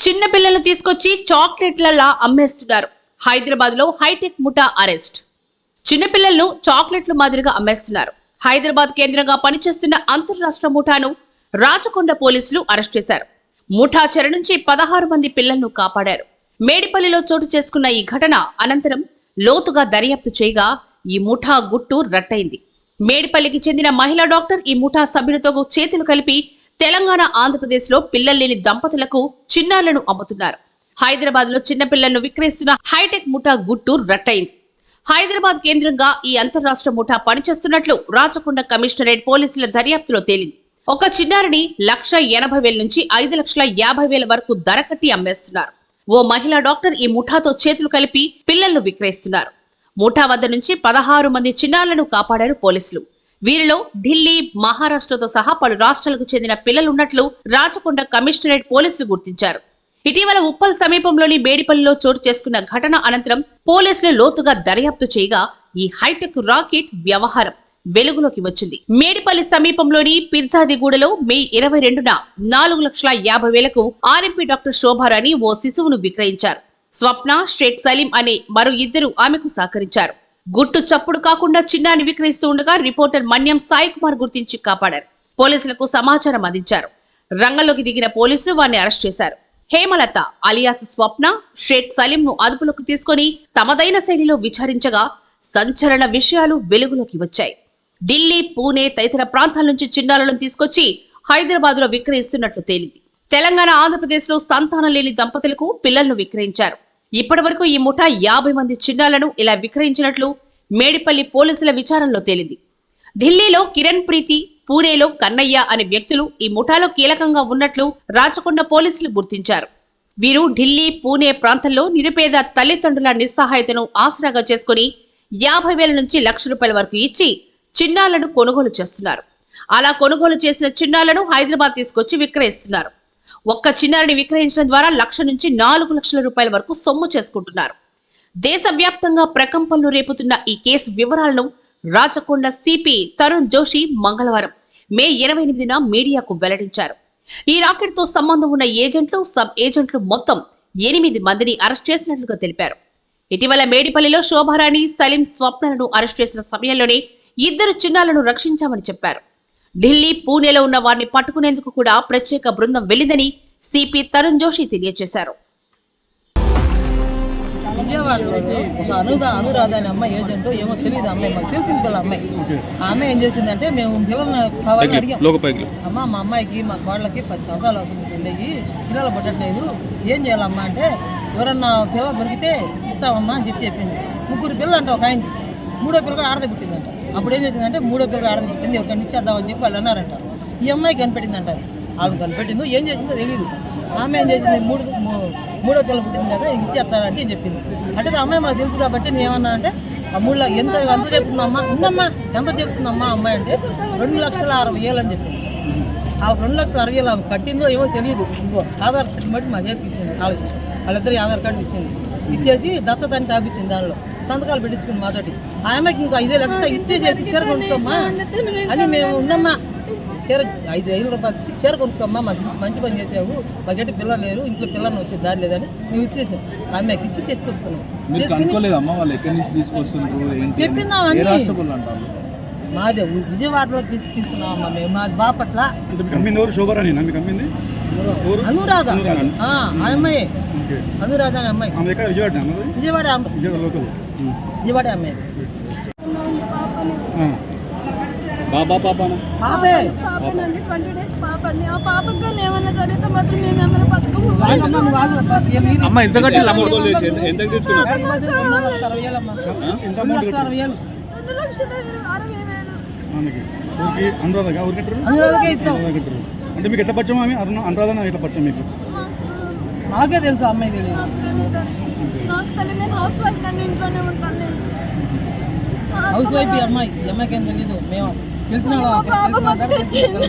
చిన్న పిల్లలను తీసుకొచ్చి చాక్లెట్లలా అమ్మేస్తున్నారు. హైదరాబాద్ లో హైటెక్ ముఠా అరెస్ట్. చిన్న పిల్లలను చాక్లెట్లు మాదిరిగా అమ్మేస్తున్నారు. హైదరాబాద్ కేంద్రంగా పనిచేస్తున్న అంతర్రాష్ట్ర ముఠాను రాచకొండ పోలీసులు అరెస్ట్ చేశారు. ముఠా చెర నుంచి 16 మంది పిల్లలను కాపాడారు. మేడిపల్లిలో చోటు చేసుకున్న ఈ ఘటన అనంతరం లోతుగా దర్యాప్తు చేయగా ఈ ముఠా గుట్టు రట్టయింది. మేడిపల్లికి చెందిన మహిళా డాక్టర్ ఈ ముఠా సభ్యులతో చేతులు కలిపి తెలంగాణ, ఆంధ్రప్రదేశ్ లో పిల్లల్లేని దంపతులకు చిన్నారులను అమ్ముతున్నారు. హైదరాబాద్ లో చిన్న పిల్లలను విక్రయిస్తున్న హైటెక్ ముఠా గుట్టు రట్టయింది. హైదరాబాద్ కేంద్రంగా ఈ అంతర్రాష్ట్ర ముఠా పనిచేస్తున్నట్లు రాచకొండ కమిషనరేట్ పోలీసుల దర్యాప్తులో తేలింది. ఒక చిన్నారిని 1,80,000 నుంచి 5,50,000 వరకు ధర కట్టి అమ్మేస్తున్నారు. ఓ మహిళా డాక్టర్ ఈ ముఠాతో చేతులు కలిపి పిల్లలను విక్రయిస్తున్నారు. ముఠా వద్ద నుంచి 16 మంది చిన్నారులను కాపాడారు పోలీసులు. వీరిలో ఢిల్లీ, మహారాష్ట్రతో సహా పలు రాష్ట్రాలకు చెందిన పిల్లలున్నట్లు రాచకొండ కమిషనరేట్ పోలీసులు గుర్తించారు. ఇటీవల ఉప్పల్ సమీపంలోని మేడిపల్లిలో చోటు చేసుకున్న ఘటన అనంతరం పోలీసులు లోతుగా దర్యాప్తు చేయగా ఈ హైటెక్ రాకెట్ వ్యవహారం వెలుగులోకి వచ్చింది. మేడిపల్లి సమీపంలోని పిర్జాదిగూడలో మే 22న 4,50,000కు ఆర్ఎంపీ డాక్టర్ శోభారాణి ఓ శిశువును విక్రయించారు. స్వప్న, షేక్ సలీం అనే మరో 2 ఆమెకు సహకరించారు. గుట్టు చప్పుడు కాకుండా చిన్నాన్ని విక్రయిస్తూ ఉండగా రిపోర్టర్ మన్యం సాయి కుమార్ గుర్తించి కాపాడారు. పోలీసులకు సమాచారం అందించారు. రంగంలోకి దిగిన పోలీసులు వారిని అరెస్ట్ చేశారు. హేమలత అలియాస్ స్వప్న, షేక్ సలీం ను అదుపులోకి తీసుకుని తమదైన శైలిలో విచారించగా సంచలన విషయాలు వెలుగులోకి వచ్చాయి. ఢిల్లీ, పూణే తదితర ప్రాంతాల నుంచి చిన్నారులను తీసుకొచ్చి హైదరాబాద్ లో విక్రయిస్తున్నట్లు తేలింది. తెలంగాణ, ఆంధ్రప్రదేశ్ లో సంతానం లేని దంపతులకు పిల్లలను విక్రయించారు. ఇప్పటి వరకు ఈ ముఠా 50 మంది చిన్నారులను ఇలా విక్రయించినట్లు మేడిపల్లి పోలీసుల విచారణలో తేలింది. ఢిల్లీలో కిరణ్ ప్రీతి, పూణేలో కన్నయ్య అనే వ్యక్తులు ఈ ముఠాలో కీలకంగా ఉన్నట్లు రాచకొండ పోలీసులు గుర్తించారు. వీరు ఢిల్లీ, పూణే ప్రాంతంలో నిరుపేద తల్లిదండ్రుల నిస్సహాయతను ఆసరాగా చేసుకుని 50,000 నుంచి ₹1,00,000 వరకు ఇచ్చి చిన్నారులను కొనుగోలు చేస్తున్నారు. అలా కొనుగోలు చేసిన చిన్నారులను హైదరాబాద్ తీసుకొచ్చి విక్రయిస్తున్నారు. ఒక్క చిన్నారిని విక్రయించడం ద్వారా ₹1,00,000 నుంచి ₹4,00,000 వరకు సొమ్ము చేసుకుంటున్నారు. దేశవ్యాప్తంగా ప్రకంపనలు రేపుతున్న ఈ కేసు వివరాలను రాచకొండ సిపి తరుణ్ జోషి మంగళవారం మే 28న మీడియాకు వెల్లడించారు. ఈ రాకెట్ తో సంబంధం ఉన్న ఏజెంట్లు, సబ్ ఏజెంట్లు మొత్తం 8 మందిని అరెస్ట్ చేసినట్లుగా తెలిపారు. ఇటీవల మేడిపల్లిలో శోభారాణి, సలీం, స్వప్నలను అరెస్ట్ చేసిన సమయంలోనే 2 చిన్నారులను రక్షించామని చెప్పారు. ఢిల్లీ, పూణేలో ఉన్న వారిని పట్టుకునేందుకు కూడా ప్రత్యేక బృందం వెళ్లిందని సిపి తరుణ్ జోషి తెలియజేశారు. విజయవాడలో ఒక అనురాధ అనే అమ్మాయి ఏజెంట్ ఏమో తెలియదు. అమ్మాయి మాకు తెలిసిన పిల్ల అమ్మాయి. ఆ అమ్మాయి ఏం చేసిందంటే, మేము పిల్లల్ని కావాలని అడిగాం. అమ్మ, మా అమ్మాయికి, మా కోళ్ళకి 10 సంవత్సరాలు అవుతుంది, పిల్లలు పుట్టట్లేదు, ఏం చేయాలమ్మా అంటే, ఎవరన్నా పిల్ల దొరికితే ఇస్తామమ్మా అని చెప్పింది. 3 పిల్లలు అంట ఒక ఆయనకి. 3వ పిల్ల కూడా ఆడద పుట్టిందంట. అప్పుడు ఏం చేసిందంటే, 3వ పిల్ల ఆడద పుట్టింది, ఎవరికైనా ఇచ్చేద్దామని చెప్పి వాళ్ళు అన్నారంట. ఈ అమ్మాయి కనిపెట్టిందంట. ఆమె కనిపెట్టిందో ఏం చేసిందో తెలియదు. ఆమె ఏం చేసింది, 3వ పిల్ల పుట్టింది కదా, ఇచ్చేస్తాడంటే ఏం చెప్పింది. అంటే అమ్మాయి మాకు తెలుసు కాబట్టి నేనేమన్నా అంటే, ఆ 3 ఎంత చెప్తుందమ్మా, ఉందమ్మా ఎంత చెప్తుందమ్మా అమ్మాయి అంటే 2,60,000 అని చెప్పింది. ఆ 2,60,000 ఆమె కట్టిందో ఏమో తెలియదు. ఇంకో ఆధార్ కార్డు బట్టి మా చేతికి ఇచ్చింది. వాళ్ళిద్దరు ఆధార్ కార్డు ఇచ్చింది. ఇచ్చేసి దత్తత అని టాపిచ్చింది. దానిలో సంతకాలు పెట్టించుకుంది మాతోటి. ఆ అమ్మాయికి ఇంకా 5,00,000 ఇచ్చేసి చీర కొనుక్కోమ్మా అని మేము ఉన్నమ్మా, చీర 5 రూపాయలు ఇచ్చి చీర కొనుక్కోమ్మా, మాకు మంచి పని చేసావు, మాకంటే పిల్లలు లేరు, ఇంట్లో పిల్లలు వచ్చే దారి లేదని మేము ఇచ్చేసాం. ఆ అమ్మాయికి ఇచ్చి తెచ్చుకొచ్చుకున్నాం. మాదే విజయవాడలో తీసుకున్నామమ్మా మేము. మాది బాపట్ల. అనురాధ ఆ అమ్మాయి, అనురాధ అనే అమ్మాయి, విజయవాడ అమ్మాయి. పాపే 20 days పాపని. ఆ పాపకి ఏమన్నా జరిగితే మాత్రం మేమేమైనా బతుకము. అంటే మీకు ఎట్లా పచ్చం? అనురాధ ఎట్లా పచ్చం మీకు? నాకే తెలుసు, అమ్మాయి తెలియదు. నాకు తెలియదు. నేను హౌస్ వైఫ్, నన్ను ఇంట్లోనే ఉంటాను. హౌస్ వైఫ్ ఈ అమ్మాయికి ఏం తెలీదు. మేము తెలిసిన పాపను మాకు తెచ్చేయండి.